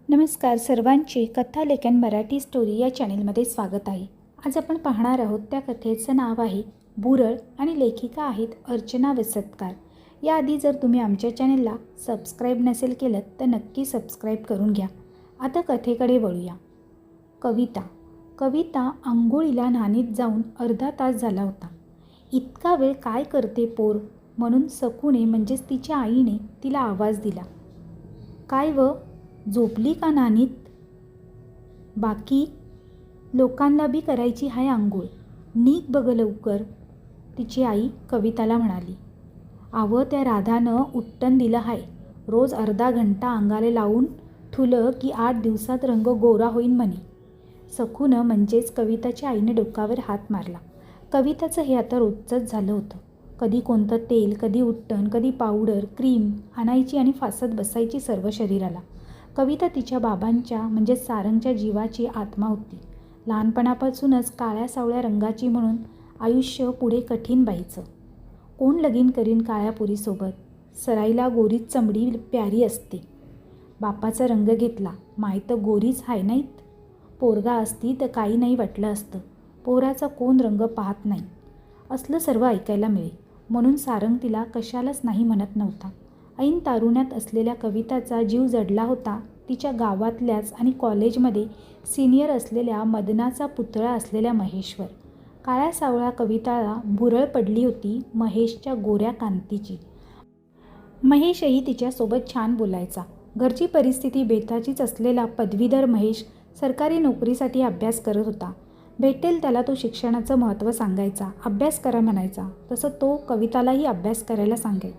नमस्कार सर्वांचे कथालेखन मराठी स्टोरी या चॅनेलमध्ये स्वागत आहे. आज आपण पाहणार आहोत त्या कथेचं नाव आहे भुरळ आणि लेखिका आहेत अर्चना वसतकार. याआधी जर तुम्ही आमच्या चॅनेलला सबस्क्राईब नसेल केलं तर नक्की सबस्क्राईब करून घ्या. आता कथेकडे वळूया. कविता अंघोळीला न्हाणीत जाऊन अर्धा तास झाला होता. इतका वेळ काय करते पोर म्हणून सकूने म्हणजेच तिच्या आईने तिला आवाज दिला. काय व झोपली का नानीत? बाकी लोकांना बी करायची हाय आंघोळ, निघ बघ लवकर, तिची आई कविताला म्हणाली. आवं त्या राधानं उट्टण दिलं हाय, रोज अर्धा घंटा अंगाले लावून ठुलं की 8 दिवसात रंग गोरा होईन म्हणे. सकूनं म्हणजेच कविताच्या आईने डोकावर हात मारला. कविताचं हे आता रोजचंच झालं होतं. कधी कोणतं तेल, कधी उट्टण, कधी पावडर, क्रीम आणायची आणि फासत बसायची सर्व शरीराला. कविता तिच्या बाबांच्या म्हणजे सारंगच्या जीवाची आत्मा होती. लहानपणापासूनच काळ्या सावळ्या रंगाची म्हणून आयुष्य पुढे कठीण व्हायचं. कोण लगीन करीन काळ्या पुरीसोबत? सराईला गोरीच चमडी प्यारी असते. बापाचा रंग घेतला, माय तर गोरीच हाय नाहीत. पोरगा असती तर काही नाही वाटलं असतं. पोराचा कोण रंग पाहत नाही, असलं सर्व ऐकायला मिळे. म्हणून सारंग तिला कशालाच नाही म्हणत नव्हता. ऐन तारुण्यात असलेल्या कविताचा जीव जडला होता तिच्या गावातल्याच आणि कॉलेजमध्ये सिनियर असलेल्या मदनाचा पुतळा असलेल्या महेशवर. काळ्या सावळ्या कविताला भुरळ पडली होती महेशच्या गोऱ्या कांतीची. महेशही तिच्यासोबत छान बोलायचा. घरची परिस्थिती बेताचीच असलेला पदवीधर महेश सरकारी नोकरीसाठी अभ्यास करत होता. भेटेल त्याला तो शिक्षणाचं महत्त्व सांगायचा, अभ्यास करा म्हणायचा. तसं तो कवितालाही अभ्यास करायला सांगे.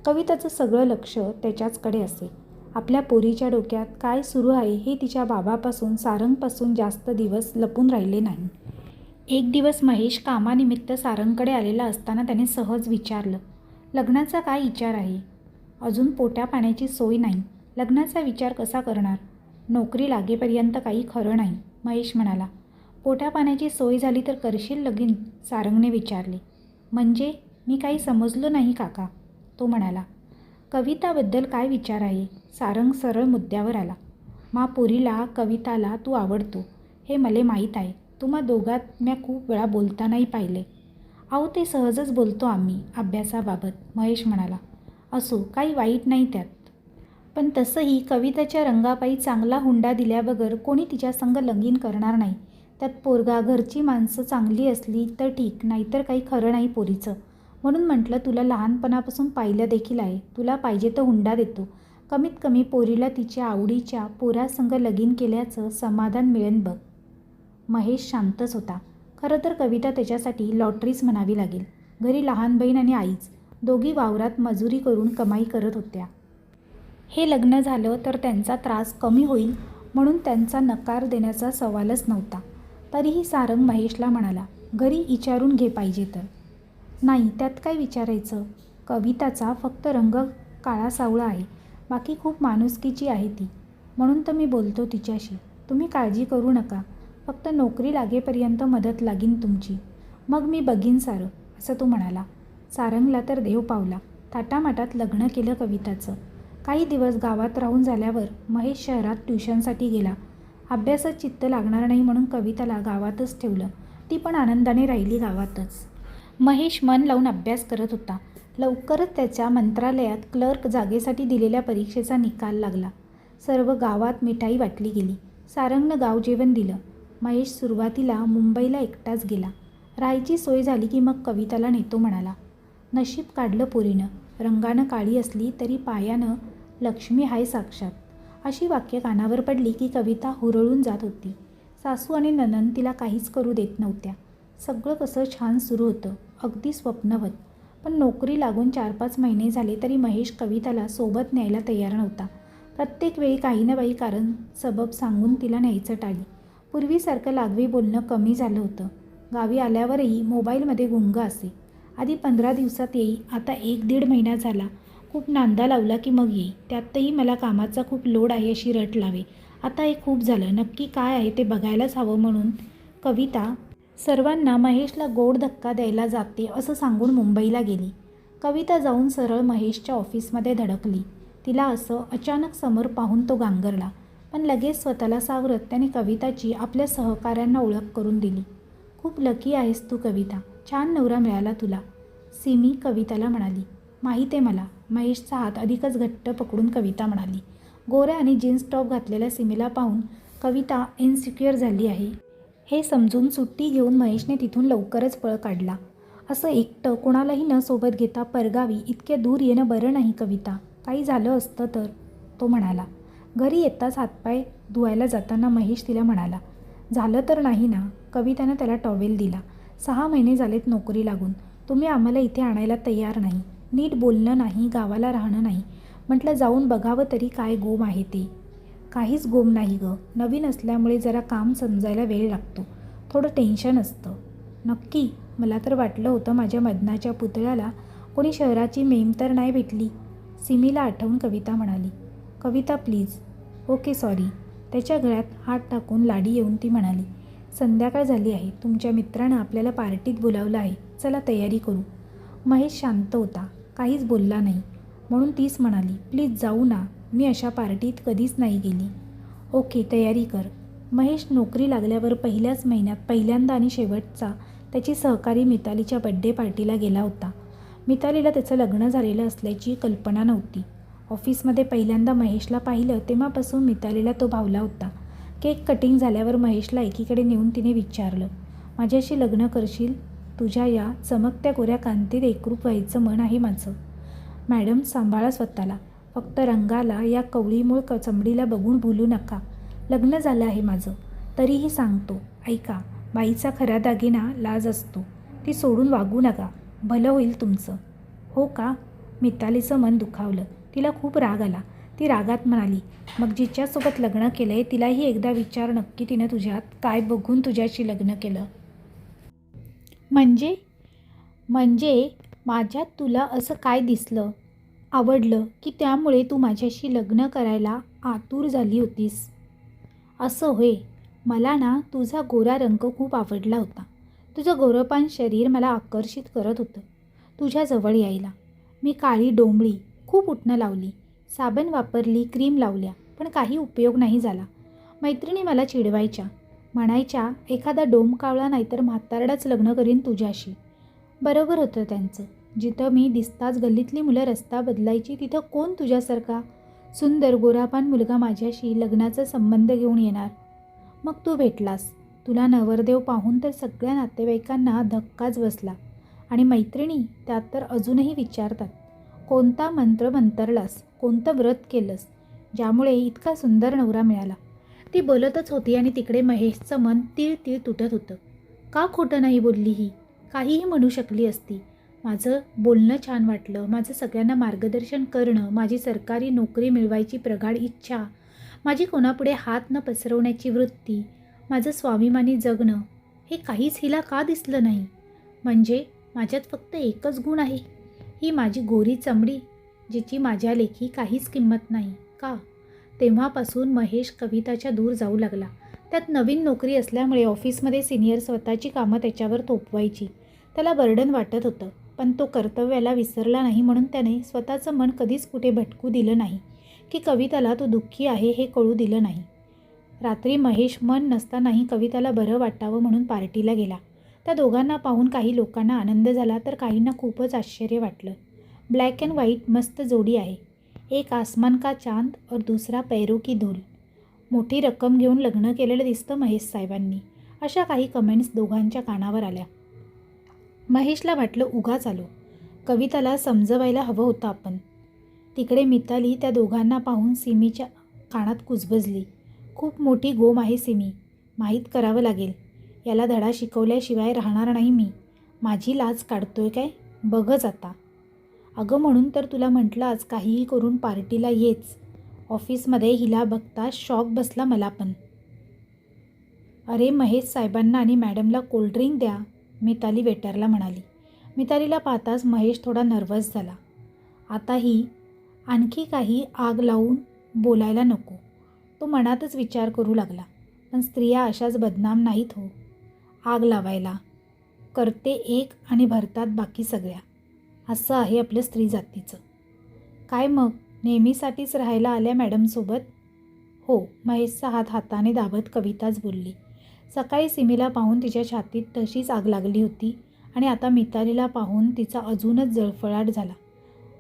कविताचं सगळं लक्ष त्याच्याचकडे असे. आपल्या पोरीच्या डोक्यात काय सुरू आहे हे तिच्या बाबापासून सारंगपासून जास्त दिवस लपून राहिले नाही. एक दिवस महेश कामानिमित्त सारंगकडे आलेला असताना त्याने सहज विचारलं, लग्नाचा काय विचार आहे? अजून पोट्या पाण्याची सोय नाही, लग्नाचा विचार कसा करणार? नोकरी लागेपर्यंत काही खरं नाही, महेश म्हणाला. पोट्या पाण्याची सोय झाली तर करशील लगीन? सारंगने विचारले. म्हणजे मी काही समजलो नाही काका, तो म्हणाला. कविताबद्दल काय विचार आहे? सारंग सरळ मुद्द्यावर आला. मा पोरीला कविताला तू आवडतो हे मले माहीत आहे. तुम्हा दोघात म्या खूप वेळा बोलतानाही पाहिले. अहो ते सहजच बोलतो आम्ही अभ्यासाबाबत, महेश म्हणाला. असो, काही वाईट नाही त्यात. पण तसंही कविताच्या रंगापायी चांगला हुंडा दिल्याबगर कोणी तिच्या संग लगीन करणार नाही. त्यात पोरगा घरची माणसं चांगली असली तर ठीक, नाहीतर काही खरं नाही पोरीचं. म्हणून म्हटलं तुला लहानपणापासून पाहिलं देखील आहे. तुला पाहिजे तर हुंडा देतो. कमीत कमी पोरीला तिच्या आवडीच्या पोरासंग लगीन केल्याचं समाधान मिळेल बघ. महेश शांतच होता. खरं तर कविता त्याच्यासाठी लॉटरीच म्हणावी लागेल. घरी लहान बहीण आणि आईच दोघी वावरात मजुरी करून कमाई करत होत्या. हे लग्न झालं तर त्यांचा त्रास कमी होईल म्हणून त्यांचा नकार देण्याचा सवालच नव्हता. तरीही सारंग महेशला म्हणाला, घरी विचारून घे पाहिजे तर. नाही, त्यात काय विचारायचं? कविताचा फक्त रंग काळा सावळा आहे, बाकी खूप माणुसकीची आहे ती. म्हणून तर मी बोलतो तिच्याशी. तुम्ही काळजी करू नका, फक्त नोकरी लागेपर्यंत मदत लागीन तुमची. मग मी बघीन सारं, असं तो म्हणाला. सारंगला तर देव पावला. थाटामाटात लग्न केलं कविताचं. काही दिवस गावात राहून झाल्यावर महेश शहरात ट्युशनसाठी गेला. अभ्यासात चित्त लागणार नाही म्हणून कविताला गावातच ठेवलं. ती पण आनंदाने राहिली गावातच. महेश मन लावून अभ्यास करत होता. लवकरच त्याच्या मंत्रालयात क्लर्क जागेसाठी दिलेल्या परीक्षेचा निकाल लागला. सर्व गावात मिठाई वाटली गेली. सारंगनं गाव जेवण दिलं. महेश सुरुवातीला मुंबईला एकटाच गेला. राहायची सोय झाली की मग कविताला नेतो म्हणाला. नशीब काढलं पोरीनं. रंगानं काळी असली तरी पायानं लक्ष्मी हाय साक्षात. अशी वाक्य कानावर पडली की कविता हुरळून जात होती. सासू आणि नणंद तिला काहीच करू देत नव्हत्या. सगळं कसं छान सुरू होतं, अगदी स्वप्नवत. पण नोकरी लागून 4-5 महिने झाले तरी महेश कविताला सोबत न्यायला तयार नव्हता. प्रत्येक वेळी काही ना काही कारण सबब सांगून तिला न्यायचं टाळी. पूर्वीसारखं लागवी बोलणं कमी झालं होतं. गावी आल्यावरही मोबाईलमध्ये गुंग असे. आधी 15 दिवसात येई, आता 1-1.5 महिना झाला. खूप नांदा लावला की मग येई. त्यातही मला कामाचा खूप लोड आहे अशी रट लावे. आता हे खूप झालं, नक्की काय आहे ते बघायलाच हवं म्हणून कविता सर्वांना महेशला गोड धक्का द्यायला जाते असं सांगून मुंबईला गेली. कविता जाऊन सरळ महेशच्या ऑफिसमध्ये धडकली. तिला असं अचानक समोर पाहून तो गांगरला. पण लगेच स्वतःला सावरत त्याने कविताची आपल्या सहकाऱ्यांना ओळख करून दिली. खूप लकी आहेस तू कविता, छान नवरा मिळाला तुला, सिमी कविताला म्हणाली. माहीत आहे मला, महेशचा हात अधिकच घट्ट पकडून कविता म्हणाली. गोऱ्या आणि जीन्स टॉप घातलेल्या सिमीला पाहून कविता इन्सिक्युअर झाली आहे हे समजून सुट्टी घेऊन महेशने तिथून लवकरच पळ काढला. असं एकटं कोणालाही न सोबत घेता परगावी इतक्या दूर येणं बरं नाही कविता, काही झालं असतं तर, तो म्हणाला. घरी येताच हातपाय धुवायला जाताना महेश तिला म्हणाला. झालं तर नाही ना? कवितानं त्याला टॉवेल दिला. 6 महिने झालेत नोकरी लागून, तुम्ही आम्हाला इथे आणायला तयार नाही, नीट बोलणं नाही, गावाला राहणं नाही. म्हटलं जाऊन बघावं तरी काय गोम आहे ते. काहीच गोम नाही गं, नवीन असल्यामुळे जरा काम समजायला वेळ लागतो, थोडं टेन्शन असतं. नक्की? मला तर वाटलं होतं माझ्या मदनाच्या पुतळ्याला कोणी शहराची मेम तर नाही भेटली, सिमीला आठवून कविता म्हणाली. कविता प्लीज. Okay sorry. त्याच्या गळ्यात हात टाकून लाडी येऊन ती म्हणाली. संध्याकाळ झाली आहे, तुमच्या मित्रानं आपल्याला पार्टीत बोलावलं आहे, चला तयारी करू. महेश शांत होता, काहीच बोलला नाही. म्हणून तीच म्हणाली, प्लीज जाऊ ना, मी अशा पार्टीत कधीच नाही गेली. ओके तयारी कर. महेश नोकरी लागल्यावर पहिल्याच महिन्यात पहिल्यांदा आणि शेवटचा त्याची सहकारी मितालीच्या बड्डे पार्टीला गेला होता. मितालीला त्याचं लग्न झालेलं असल्याची कल्पना नव्हती. ऑफिसमध्ये पहिल्यांदा महेशला पाहिलं तेव्हापासून मितालीला तो भावला होता. केक कटिंग झाल्यावर महेशला एकीकडे नेऊन तिने विचारलं, माझ्याशी लग्न करशील? तुझ्या या चमकत्या गोऱ्या कांतीत एकरूप व्हायचं मन आहे माझं. मॅडम सांभाळा स्वतःला, फक्त रंगाला या कवळीमूळ चमडीला बघून भुलू नका. लग्न झालं आहे माझं, तरीही सांगतो, ऐका, बाईचा खरा दागिना लाज असतो, ती सोडून वागू नका, भलं होईल तुमचं. हो का? मितालीचं मन दुखावलं, तिला खूप राग आला. ती रागात म्हणाली, मग जिच्यासोबत लग्न केलं आहे तिलाही एकदा विचार नक्की तिनं तुझ्यात काय बघून तुझ्याशी लग्न केलं. म्हणजे माझ्यात तुला असं काय दिसलं, आवडलं की त्यामुळे तू माझ्याशी लग्न करायला आतुर झाली होतीस? असं होय. मला ना तुझा गोरा रंग खूप आवडला होता. तुझं गोरपान शरीर मला आकर्षित करत होतं तुझ्याजवळ यायला. मी काळी डोंबळी, खूप उटणं लावली, साबण वापरली, क्रीम लावल्या, पण काही उपयोग नाही झाला. मैत्रिणी मला चिडवायच्या, म्हणायच्या एखादा डोमकावळा नाहीतर म्हातारडाच लग्न करीन तुझ्याशी. बरोबर होतं त्यांचं. जिथं मी दिसताच गल्लीतली मुलं रस्ता बदलायची तिथं कोण तुझ्यासारखा सुंदर गोरापान मुलगा माझ्याशी लग्नाचा संबंध घेऊन येणार? मग तू भेटलास. तुला नवरदेव पाहून तर सगळ्या नातेवाईकांना धक्काच बसला. आणि मैत्रिणी त्यात तर अजूनही विचारतात, कोणता मंत्र मंतरलास, कोणतं व्रत केलंस ज्यामुळे इतका सुंदर नवरा मिळाला? ती बोलतच होती आणि तिकडे महेशचं मन तीळ तीळ तुटत होतं. का खोटं नाही बोलली ही? काहीही म्हणू शकली असती. माझं बोलणं छान वाटलं, माझं सगळ्यांना मार्गदर्शन करणं, माझी सरकारी नोकरी मिळवायची प्रगाढ इच्छा, माझी कोणापुढे हात न पसरवण्याची वृत्ती, माझं स्वाभिमानी जगणं, हे काहीच हिला का दिसलं नाही? म्हणजे माझ्यात फक्त एकच गुण आहे, ही माझी गोरी चमडी, जिची माझ्या लेखी काहीच किंमत नाही का? तेव्हापासून महेश कविताच्या दूर जाऊ लागला. त्यात नवीन नोकरी असल्यामुळे ऑफिसमध्ये सिनियर स्वतःची कामं त्याच्यावर थोपवायची. त्याला बर्डन वाटत होतं, पण तो कर्तव्याला विसरला नाही म्हणून त्याने स्वतःचं मन कधीच कुठे भटकू दिलं नाही की कविताला तो दुःखी आहे हे कळू दिलं नाही. रात्री महेश मन नसतानाही कविताला बरं वाटावं म्हणून पार्टीला गेला. त्या दोघांना पाहून काही लोकांना आनंद झाला तर काहींना खूपच आश्चर्य वाटलं. ब्लॅक अँड व्हाईट मस्त जोडी आहे, एक आसमान का चांद और दूसरा पैरों की धूल. मोठी रक्कम घेऊन लग्न केलेलं दिसतं महेश साहेबांनी, अशा काही कमेंट्स दोघांच्या कानावर आल्या. महेशला वाटलं उगाच आलो, कविताला समजवायला हवं होतं आपण. तिकडे मिताली त्या दोघांना पाहून सिमीच्या कानात कुजबजली. खूप मोठी गोम आहे सिमी, माहीत करावं लागेल. याला धडा शिकवल्याशिवाय राहणार नाही मी. माझी लाज काढतोय काय? बघच आता. अगं म्हणून तर तुला म्हटलं आज काहीही करून पार्टीला येच. ऑफिसमध्ये हिला बघता शॉक बसला मला पण. अरे महेश साहेबांना आणि मॅडमला कोल्ड्रिंक द्या, मिताली वेटरला म्हणाली. मितालीला पाहताच महेश थोडा नर्वस झाला. आता ही आणखी काही आग लावून बोलायला नको, तो मनातच विचार करू लागला. पण स्त्रिया अशाच बदनाम नाहीत हो, आग लावायला. करते एक आणि भरतात बाकी सगळ्या, असं आहे आपलं स्त्री जातीचं. काय मग नेहमीसाठीच राहायला आल्या मॅडमसोबत? हो, महेशचा हात हाताने दाबत कविताच बोलली. सकाळी सिमीला पाहून तिच्या छातीत तशीच आग लागली होती आणि आता मितालीला पाहून तिचा अजूनच जळफळाट झाला.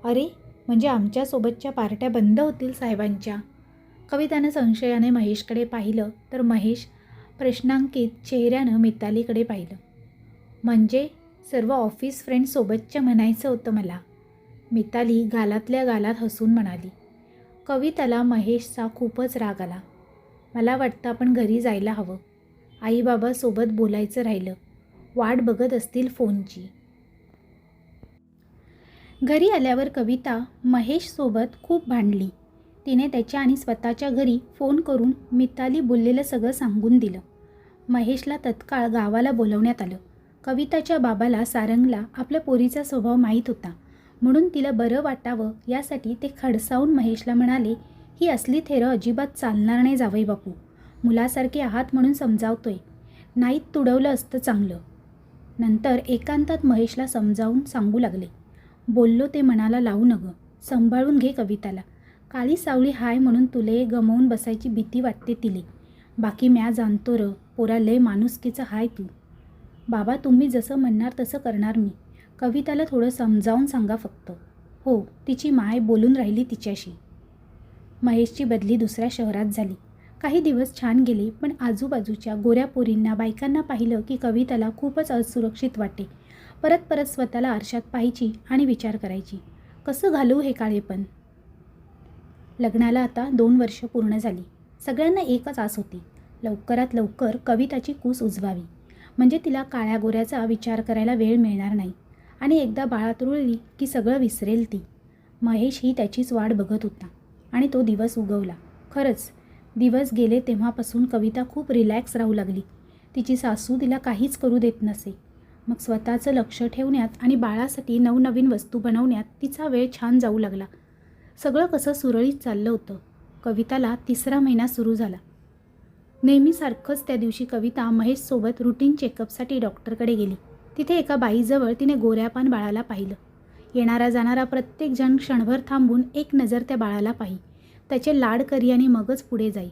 अरे, म्हणजे आमच्यासोबतच्या पार्ट्या बंद होतील साहेबांच्या? कवितानं संशयाने महेशकडे पाहिलं तर महेश प्रश्नांकित चेहऱ्यानं मितालीकडे पाहिलं. म्हणजे सर्व ऑफिस फ्रेंड्ससोबतच्या म्हणायचं होतं मला, मिताली गालातल्या गालात हसून म्हणाली. कविताला महेशचा खूपच राग आला. मला वाटतं आपण घरी जायला हवं. आईबाबासोबत बोलायचं राहिलं. वाट बघत असतील फोनची. घरी आल्यावर कविता महेशसोबत खूप भांडली. तिने त्याच्या आणि स्वतःच्या घरी फोन करून मिताली बोललेलं सगळं सांगून दिलं. महेशला तत्काळ गावाला बोलवण्यात आलं. कविताच्या बाबाला सारंगला आपल्या पोरीचा स्वभाव माहीत होता, म्हणून तिला बरं वाटावं यासाठी ते खडसावून महेशला म्हणाले, ही असली थेरं अजिबात चालणार नाही जावई बापू. मुलासारखे आहात म्हणून समजावतोय, नाहीत तुडवलं असतं चांगलं. नंतर एकांतात महेशला समजावून सांगू लागले, बोललो ते मनाला लावू नगं, सांभाळून घे कविताला. काळी सावळी हाय म्हणून तुले गमावून बसायची भीती वाटते तिले. बाकी म्या जाणतो र, पोरा लय माणुसकीचं हाय तू. बाबा तुम्ही जसं म्हणणार तसं करणार मी. कविताला थोडं समजावून सांगा फक्त. हो, तिची माय बोलून राहिली तिच्याशी. महेशची बदली दुसऱ्या शहरात झाली. काही दिवस छान गेले, पण आजूबाजूच्या गोऱ्या पोरींना बायकांना पाहिलं की कविताला खूपच असुरक्षित वाटे. परत परत स्वतःला आरशात पाहायची आणि विचार करायची, कसं घालू हे काळेपण. लग्नाला आता 2 वर्ष पूर्ण झाली. सगळ्यांना एकच आस होती, लवकरात लवकर कविताची कूस उजवावी, म्हणजे तिला काळ्या गोऱ्याचा विचार करायला वेळ मिळणार नाही आणि एकदा बाळात रुळली की सगळं विसरेल ती. महेश ही त्याचीच वाट बघत होता आणि तो दिवस उगवला. खरंच दिवस गेले तेव्हापासून कविता खूप रिलॅक्स राहू लागली. तिची सासू तिला काहीच करू देत नसे. मग स्वतःचं लक्ष ठेवण्यात आणि बाळासाठी नवनवीन वस्तू बनवण्यात तिचा वेळ छान जाऊ लागला. सगळं कसं सुरळीत चाललं होतं. कविताला 3रा महिना सुरू झाला. नेहमीसारखंच त्या दिवशी कविता महेशसोबत रुटीन चेकअपसाठी डॉक्टरकडे गेली. तिथे एका बाईजवळ तिने गोऱ्यापान बाळाला पाहिलं. येणारा जाणारा प्रत्येक जण क्षणभर थांबून एक नजर त्या बाळाला पाही, त्याचे लाड करी आणि मगच पुढे जाई.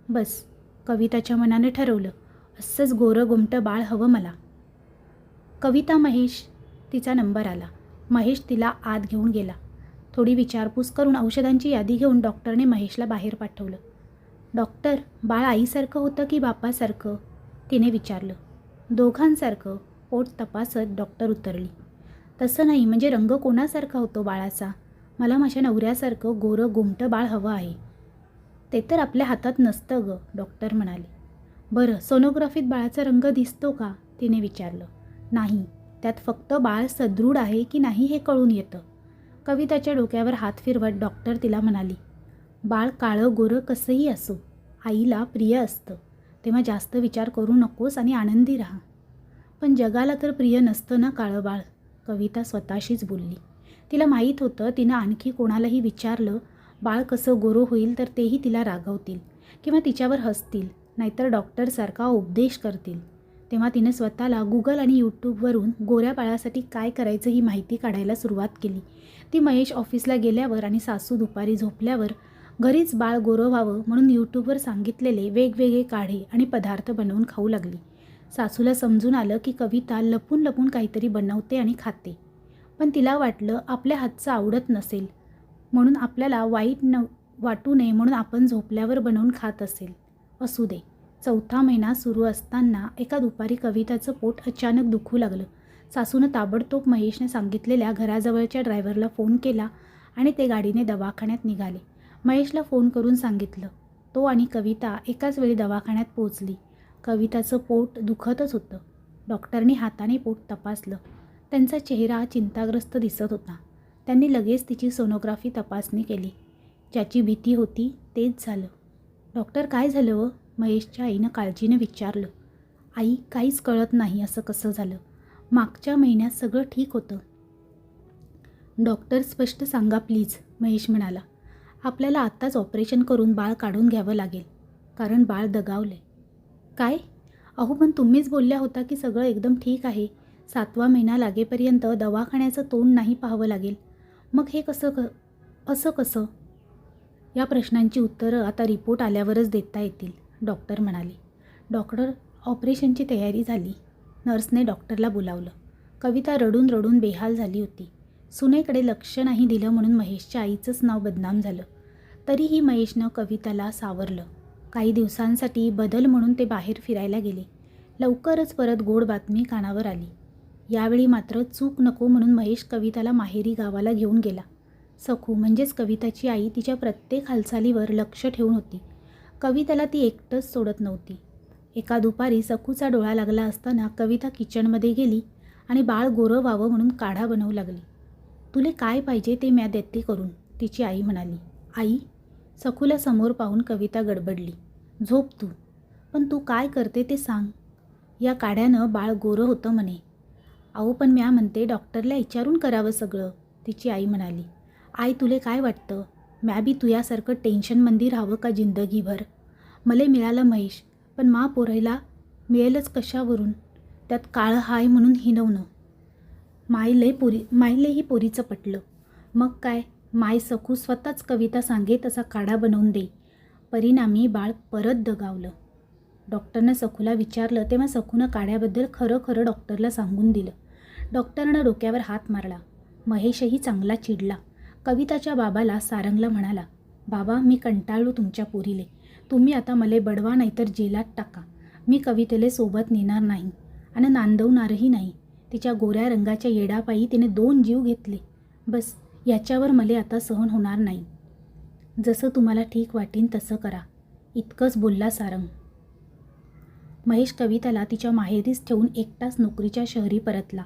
बस, कविताच्या मनाने ठरवलं, असंच गोरं गोमटं बाळ हवं मला. कविता महेश, तिचा नंबर आला. महेश तिला आत घेऊन गेला. थोडी विचारपूस करून औषधांची यादी घेऊन डॉक्टरने महेशला बाहेर पाठवलं. डॉक्टर, बाळ आईसारखं होतं की बापासारखं? तिने विचारलं. दोघांसारखं, पोट तपासत डॉक्टर उतरली. तसं नाही, म्हणजे रंग कोणासारखा होतो बाळाचा? मला माझ्या नवऱ्यासारखं गोरं गोमटं बाळ हवं आहे. ते तर आपल्या हातात नसतं गं, डॉक्टर म्हणाले. बरं, सोनोग्राफीत बाळाचा रंग दिसतो का? तिने विचारलं. नाही, त्यात फक्त बाळ सदृढ आहे की नाही हे कळून येतं. कविताच्या डोक्यावर हात फिरवत डॉक्टर तिला म्हणाली, बाळ काळं गोरं कसंही असो, आईला प्रिय असतं, तेव्हा जास्त विचार करू नकोस आणि आनंदी राहा. पण जगाला तर प्रिय नसतं ना काळं बाळ, कविता स्वतःशीच बोलली. तिला माहीत होतं तिनं आणखी कोणालाही विचारलं बाळ कसं गोरं होईल तर तेही तिला रागवतील किंवा तिच्यावर हसतील, नाहीतर डॉक्टरसारखा उपदेश करतील. तेव्हा तिनं स्वतःला गुगल आणि यूट्यूबवरून गोऱ्या बाळासाठी काय करायचं ही माहिती काढायला सुरुवात केली. ती महेश ऑफिसला गेल्यावर आणि सासू दुपारी झोपल्यावर घरीच बाळ गोरं व्हावं म्हणून यूट्यूबवर सांगितलेले वेगवेगळे काढे आणि पदार्थ बनवून खाऊ लागली. सासूला समजून आलं की कविता लपून लपून काहीतरी बनवते आणि खाते, पण तिला वाटलं आपल्या हातचं आवडत नसेल म्हणून, आपल्याला वाईट वाटू नये म्हणून आपण झोपल्यावर बनवून खात असेल. असू दे. 4था महिना सुरू असताना एका दुपारी कविताचं पोट अचानक दुखू लागलं. सासूनं ताबडतोब महेशने सांगितलेल्या घराजवळच्या ड्रायव्हरला फोन केला आणि ते गाडीने दवाखान्यात निघाले. महेशला फोन करून सांगितलं. तो आणि कविता एकाच वेळी दवाखान्यात पोहोचली. कविताचं पोट दुखतच होतं. डॉक्टरनी हाताने पोट तपासलं. त्यांचा चेहरा चिंताग्रस्त दिसत होता. त्यांनी लगेच तिची सोनोग्राफी तपासणी केली. ज्याची भीती होती तेच झालं. डॉक्टर, काय झालं व? महेशच्या आईनं काळजीने विचारलं. आई, काहीच कळत नाही असं कसं झालं. मागच्या महिन्यात सगळं ठीक होतं. डॉक्टर, स्पष्ट सांगा प्लीज, महेश म्हणाला. आपल्याला आत्ताच ऑपरेशन करून बाळ काढून घ्यावं लागेल, कारण बाळ दगावलं. काय? अहो, पण तुम्हीच बोलल्या होता की सगळं एकदम ठीक आहे. 7वा महिना लागेपर्यंत दवाखान्याचं तोंड नाही पाहावं लागेल. मग हे असं कसं? या प्रश्नांची उत्तरं आता रिपोर्ट आल्यावरच देता येतील, डॉक्टर म्हणाले. डॉक्टर, ऑपरेशनची तयारी झाली. नर्सने डॉक्टरला बोलावलं. कविता रडून रडून बेहाल झाली होती. सुनेकडे लक्ष नाही दिलं म्हणून महेशच्या आईचंच नाव बदनाम झालं. तरीही महेशनं कविताला सावरलं. काही दिवसांसाठी बदल म्हणून ते बाहेर फिरायला गेले. लवकरच परत गोड बातमी कानावर आली. यावेळी मात्र चूक नको म्हणून महेश कविताला माहेरी गावाला घेऊन गेला. सखू म्हणजेच कविताची आई तिच्या प्रत्येक हालचालीवर लक्ष ठेवून होती. कविताला ती एकटंच सोडत नव्हती. एका दुपारी सखूचा डोळा लागला असताना कविता किचनमध्ये गेली आणि बाळ गोरं व्हावं म्हणून काढा बनवू लागली. तुले काय पाहिजे ते म्या देते करून, तिची आई म्हणाली. आई? सखूला समोर पाहून कविता गडबडली. झोप तू. पण तू काय करते ते सांग. या काढ्यानं बाळ गोरं होतं म्हणे. अहो पण म्या म्हणते डॉक्टरला विचारून करावं सगळं, तिची आई म्हणाली. आई तुले काय वाटतं, म्या बी तुयासारखं टेन्शनमंदी राहावं का जिंदगीभर. मले मिळालं महेश, पण मा पोरायला मिळेलच कशावरून, त्यात काळं हाय म्हणून हिनवणं. मायलेही पोरीचं पटलं. मग काय, माय सखू स्वतःच कविता सांगे तसा काढा बनवून दे. परिणामी बाळ परत दगावलं. डॉक्टरनं सखूला विचारलं तेव्हा सखूनं काढ्याबद्दल खरं खरं डॉक्टरला सांगून दिलं. डॉक्टरनं डोक्यावर हात मारला. महेशही चांगला चिडला. कविताच्या बाबाला सारंगला म्हणाला, बाबा मी कंटाळलो तुमच्या पोरीले. तुम्ही आता मले बडवा नाहीतर जेलात टाका. मी कवितेले सोबत नेणार नाही आणि नांदवणारही नाही. तिच्या गोऱ्या रंगाच्या येडापायी तिने 2 जीव घेतले. बस याच्यावर मले आता सहन होणार नाही. जसं तुम्हाला ठीक वाटेन तसं करा, इतकंच बोलला सारंग. महेश कविताला तिच्या माहेरीच ठेवून एकटाच नोकरीच्या शहरी परतला.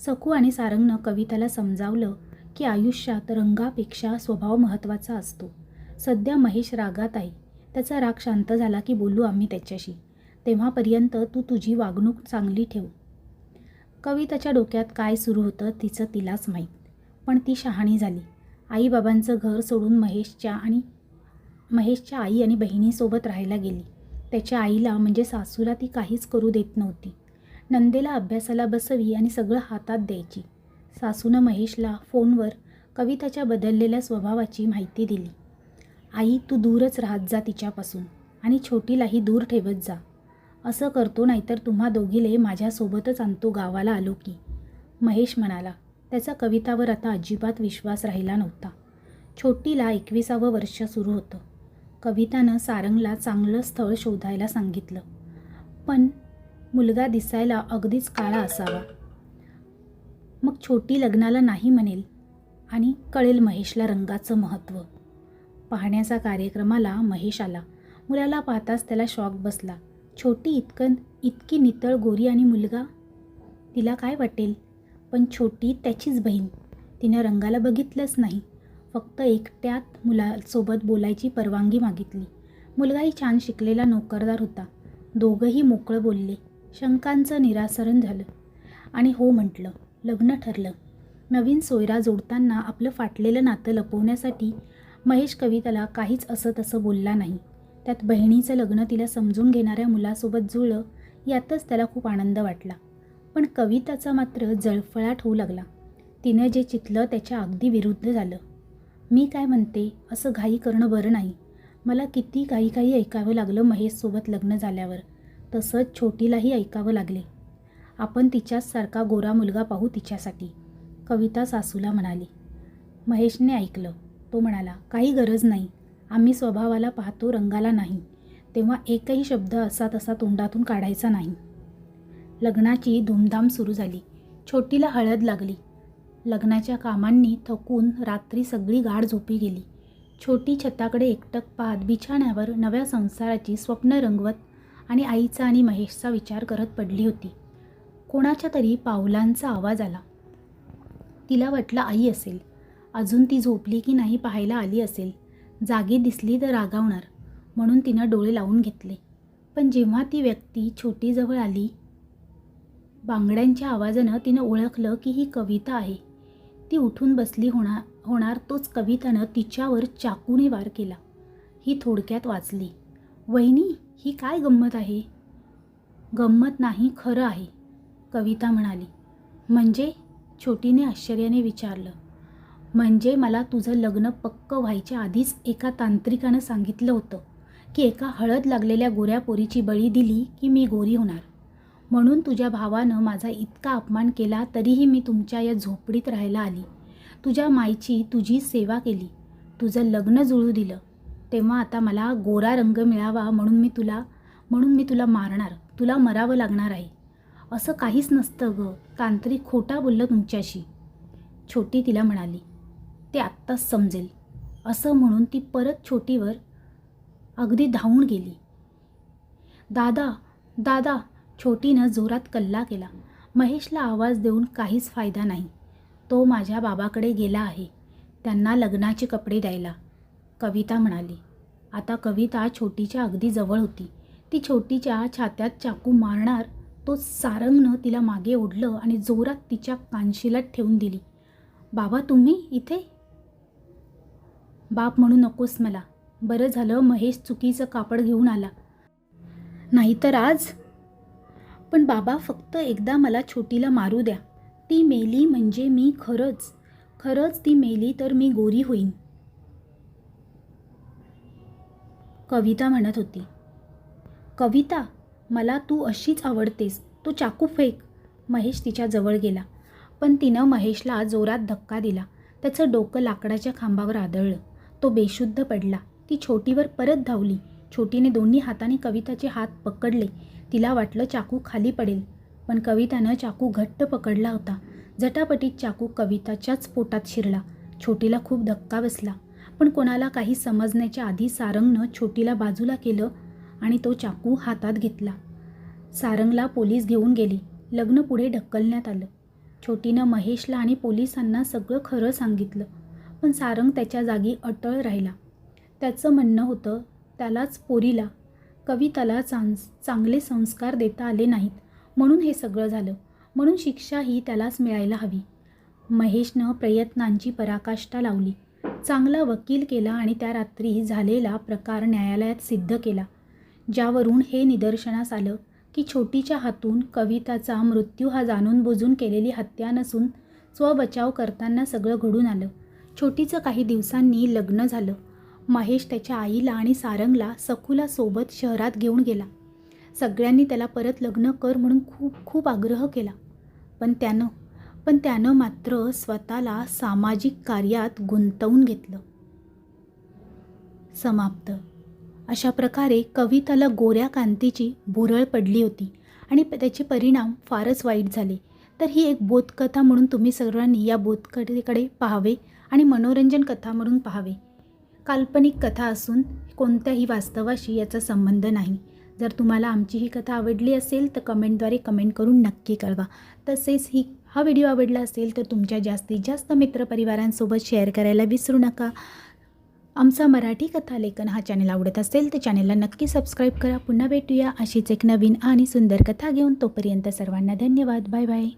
सखू आणि सारंगनं कविताला समजावलं की आयुष्यात रंगापेक्षा स्वभाव महत्त्वाचा असतो. सध्या महेश रागात आहे. त्याचा राग शांत झाला की बोलू आम्ही त्याच्याशी. तेव्हापर्यंत तू तुझी वागणूक चांगली ठेव. कविताच्या डोक्यात काय सुरू होतं तिचं तिलाच माहीत. पण ती शहाणी झाली. आईबाबांचं घर सोडून महेशच्या आई आणि बहिणीसोबत राहायला गेली. त्याच्या आईला म्हणजे सासूला ती काहीच करू देत नव्हती. नंदेला अभ्यासाला बसवी आणि सगळं हातात द्यायची. सासूनं महेशला फोनवर कविताच्या बदललेल्या स्वभावाची माहिती दिली. आई तू दूरच राहत जा तिच्यापासून आणि छोटीलाही दूर ठेवत जा. असं करतो नाहीतर तुम्हा दोघीले माझ्यासोबतच आणतो गावाला आलो की, महेश म्हणाला. त्याचा कवितावर आता अजिबात विश्वास राहिला नव्हता. छोटीला 21वं वर्ष सुरू होतं. कवितानं सारंगला चांगलं स्थळ शोधायला सांगितलं. पण मुलगा दिसायला अगदीच काळा असावा. मग छोटी लग्नाला नाही म्हणेल आणि कळेल महेशला रंगाचं महत्त्व. पाहण्याचा कार्यक्रमाला महेश आला. मुलाला पाहताच त्याला शॉक बसला. छोटी इतकी नितळ गोरी आणि मुलगा, तिला काय वाटेल. पण छोटी त्याचीच बहीण. तिनं रंगाला बघितलंच नाही. फक्त एकट्यात मुलासोबत बोलायची परवानगी मागितली. मुलगाही छान शिकलेला नोकरदार होता. दोघंही मोकळं बोलले. शंकांचं निरासरण झालं आणि हो म्हटलं. लग्न ठरलं. नवीन सोयरा जोडताना आपलं फाटलेलं नातं लपवण्यासाठी महेश कविताला काहीच असं तसं बोलला नाही. त्यात बहिणीचं लग्न तिला समजून घेणाऱ्या मुलासोबत जुळलं यातच त्याला खूप आनंद वाटला. पण कविताचा मात्र जळफळाट होऊ लागला. तिनं जे चितलं त्याच्या अगदी विरुद्ध झालं. मी काय म्हणते, असं घाई करणं बरं नाही. मला किती काही ऐकावं लागलं महेशसोबत लग्न झाल्यावर. तसंच छोटीलाही ऐकावं लागले. आपण तिच्याच सारखा गोरा मुलगा पाहू तिच्यासाठी, कविता सासूला म्हणाली. महेशने ऐकलं. तो म्हणाला, काही गरज नाही. आम्ही स्वभावाला पाहतो, रंगाला नाही. तेव्हा एकही शब्द असा तसा तोंडातून काढायचा नाही. लग्नाची धूमधाम सुरू झाली. छोटीला हळद लागली. लग्नाच्या कामांनी थकून रात्री सगळी गाढ झोपी गेली. छोटी छताकडे एकटक पाहत बिछाण्यावर नव्या संसाराची स्वप्न रंगवत आणि आईचा आणि महेशचा विचार करत पडली होती. कोणाच्या तरी पावलांचा आवाज आला. तिला वाटलं आई असेल. अजून ती झोपली की नाही पाहायला आली असेल. जागी दिसली तर रागावणार म्हणून तिनं डोळे लावून घेतले. पण जेव्हा ती व्यक्ती छोटीजवळ आली, बांगड्यांच्या आवाजानं तिनं ओळखलं की ही कविता आहे. ती उठून बसली होणार तोच कवितानं तिच्यावर चाकूने वार केला. ही थोडक्यात वाचली. वहिनी, ही काय गंमत आहे. गंमत नाही, खरं आहे, कविता म्हणाली. म्हणजे, छोटीने आश्चर्याने विचारलं. म्हणजे मला तुझं लग्न पक्क व्हायच्या आधीच एका तांत्रिकानं सांगितलं होतं की एका हळद लागलेल्या गोऱ्या पोरीची बळी दिली की मी गोरी होणार. म्हणून तुझ्या भावानं माझा इतका अपमान केला तरीही मी तुमच्या या झोपडीत राहायला आली. तुझ्या माईची तुझी सेवा केली, तुझं लग्न जुळू दिलं. तेव्हा आता मला गोरा रंग मिळावा म्हणून मी तुला मारणार, तुला मरावं लागणार आहे. असं काहीच नसतं गं, तांत्रिक खोटा बोललं तुमच्याशी. छोटी तिला म्हणाली. ते आत्ताच समजेल. असं म्हणून ती परत छोटीवर अगदी धावून गेली. दादा दादा, छोटीनं जोरात कल्ला केला. महेशला आवाज देऊन काहीच फायदा नाही. तो माझ्या बाबाकडे गेला आहे, त्यांना लग्नाचे कपडे द्यायला, कविता म्हणाली. आता कविता छोटीच्या अगदी जवळ होती. ती छोटीच्या छात्यात चाकू मारणार तो सारंगनं तिला मागे ओढलं आणि जोरात तिच्या कानशिलात ठेवून दिली. बाबा तुम्ही इथे? बाप म्हणू नकोस मला. बरं झालं महेश चुकीचं कापड घेऊन आला, नाहीतर आज. पण बाबा फक्त एकदा मला छोटीला मारू द्या. ती मेली म्हणजे मी खरंच ती मेली तर मी गोरी होईन, कविता म्हणत होती. कविता, मला तू अशीच आवडतेस, तो चाकू फेक. महेश तिच्या जवळ गेला, पण तिनं महेशला जोरात धक्का दिला. त्याचं डोकं लाकडाच्या खांबावर आदळलं. तो बेशुद्ध पडला. ती छोटीवर परत धावली. छोटीने दोन्ही हाताने कविताचे हात पकडले. तिला वाटलं चाकू खाली पडेल, पण कवितानं चाकू घट्ट पकडला होता. झटापटीत चाकू कविताच्याच पोटात शिरला. छोटीला खूप धक्का बसला, पण कोणाला काही समजण्याच्या आधी सारंगनं छोटीला बाजूला केलं आणि तो चाकू हातात घेतला. सारंगला पोलीस घेऊन गेली. लग्न पुढे ढकलण्यात आलं. छोटीनं महेशला आणि पोलिसांना सगळं खरं सांगितलं, पण सारंग त्याच्या जागी अटळ राहिला. त्याचं म्हणणं होतं त्यालाच पोरीला, कविताला चांगले संस्कार देता आले नाहीत म्हणून हे सगळं झालं, म्हणून शिक्षाही त्यालाच मिळायला हवी. महेशनं प्रयत्नांची पराकाष्ठा लावली, चांगला वकील केला आणि त्या रात्री झालेला प्रकार न्यायालयात सिद्ध केला, ज्यावरून हे निदर्शनास आलं की छोटीच्या हातून कविताचा मृत्यू हा जाणून बुजून केलेली हत्या नसून स्वबचाव करताना सगळं घडून आलं. छोटीचं काही दिवसांनी लग्न झालं. महेश त्याच्या आईला आणि सारंगला सखूला सोबत शहरात घेऊन गेला. सगळ्यांनी त्याला परत लग्न कर म्हणून खूप खूप आग्रह केला, पण त्यानं मात्र स्वतःला सामाजिक कार्यात गुंतवून घेतलं. समाप्त. अशा प्रकारे कविताला गोऱ्या कांतीची भुरळ पडली होती आणि त्याचे परिणाम फारच वाईट झाले. तर ही एक बोधकथा म्हणून तुम्ही सर्वांनी या बोधकथेकडे पाहावे आणि मनोरंजन कथा म्हणून पाहावे. काल्पनिक कथा असून कोणत्याही वास्तवाशी याचा संबंध नाही. जर तुम्हाला आमची ही कथा आवडली असेल तर कमेंटद्वारे कमेंट करून नक्की कळवा. तसेच हा व्हिडिओ आवडला असेल तर तुमच्या जास्तीत जास्त मित्रपरिवारांसोबत शेअर करायला विसरू नका. आमचा मराठी कथालेखन हा चॅनल आवडत असेल तर चॅनलला नक्की सबस्क्राईब करा. पुन्हा भेटूया अशीच एक नवीन आणि सुंदर कथा घेऊन. तोपर्यंत सर्वांना धन्यवाद. Bye bye.